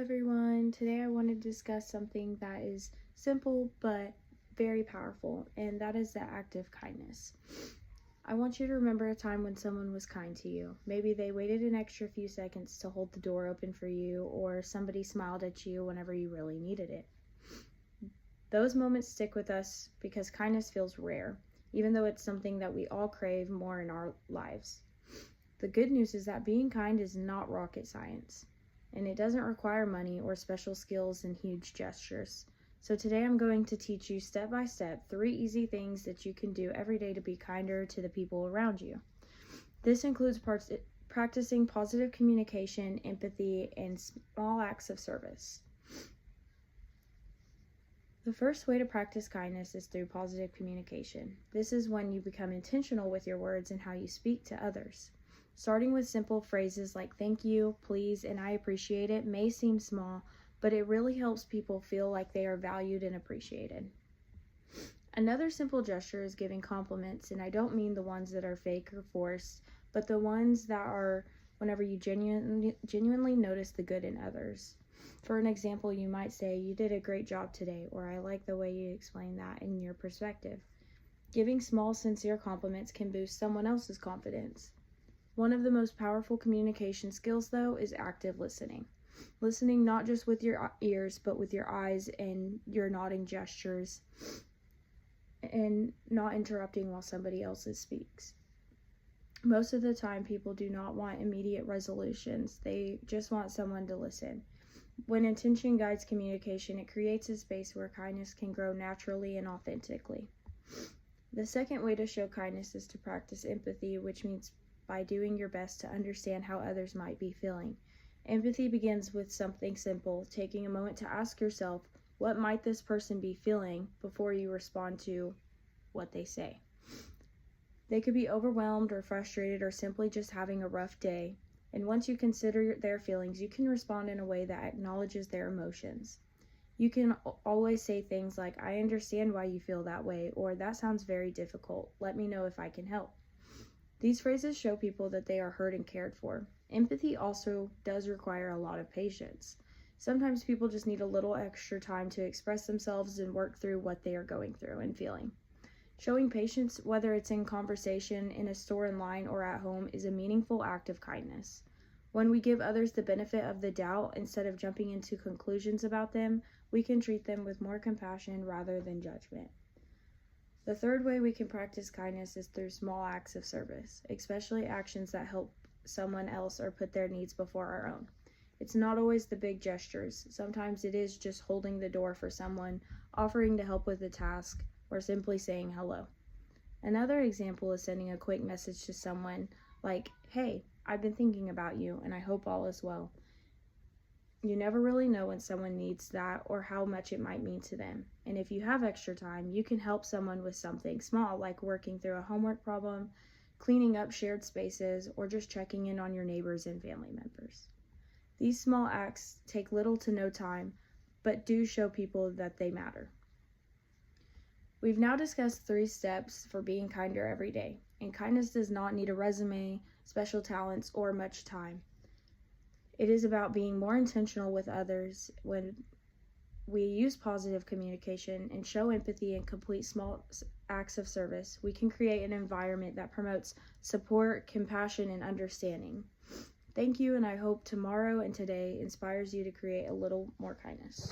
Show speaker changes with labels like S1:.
S1: Everyone, today I want to discuss something that is simple but very powerful, and that is the act of kindness. I want you to remember a time when someone was kind to you. Maybe they waited an extra few seconds to hold the door open for you, or somebody smiled at you whenever you really needed it. Those moments stick with us because kindness feels rare, even though it's something that we all crave more in our lives. The good news is that being kind is not rocket science, and it doesn't require money or special skills and huge gestures. So today I'm going to teach you step by step 3 easy things that you can do every day to be kinder to the people around you. This includes practicing positive communication, empathy, and small acts of service. The first way to practice kindness is through positive communication. This is when you become intentional with your words and how you speak to others. Starting with simple phrases like thank you, please, and I appreciate it may seem small, but it really helps people feel like they are valued and appreciated. Another simple gesture is giving compliments, and I don't mean the ones that are fake or forced, but the ones that are whenever you genuinely notice the good in others. For an example, you might say, "You did a great job today," or "I like the way you explained that in your perspective." Giving small, sincere compliments can boost someone else's confidence. One of the most powerful communication skills, though, is active listening. Listening not just with your ears, but with your eyes and your nodding gestures, and not interrupting while somebody else speaks. Most of the time, people do not want immediate resolutions. They just want someone to listen. When intention guides communication, it creates a space where kindness can grow naturally and authentically. The second way to show kindness is to practice empathy, which means by doing your best to understand how others might be feeling. Empathy begins with something simple, taking a moment to ask yourself, what might this person be feeling, before you respond to what they say. They could be overwhelmed or frustrated or simply just having a rough day. And once you consider their feelings, you can respond in a way that acknowledges their emotions. You can always say things like, I understand why you feel that way, or that sounds very difficult. Let me know if I can help. These phrases show people that they are heard and cared for. Empathy also does require a lot of patience. Sometimes people just need a little extra time to express themselves and work through what they are going through and feeling. Showing patience, whether it's in conversation, in a store, in line, or at home, is a meaningful act of kindness. When we give others the benefit of the doubt instead of jumping into conclusions about them, we can treat them with more compassion rather than judgment. The third way we can practice kindness is through small acts of service, especially actions that help someone else or put their needs before our own. It's not always the big gestures. Sometimes it is just holding the door for someone, offering to help with a task, or simply saying hello. Another example is sending a quick message to someone like, hey, I've been thinking about you and I hope all is well. You never really know when someone needs that or how much it might mean to them. And if you have extra time, you can help someone with something small like working through a homework problem, cleaning up shared spaces, or just checking in on your neighbors and family members. These small acts take little to no time, but do show people that they matter. We've now discussed 3 steps for being kinder every day, and kindness does not need a resume, special talents, or much time. It is about being more intentional with others. When we use positive communication and show empathy and complete small acts of service, we can create an environment that promotes support, compassion, and understanding. Thank you, and I hope tomorrow and today inspires you to create a little more kindness.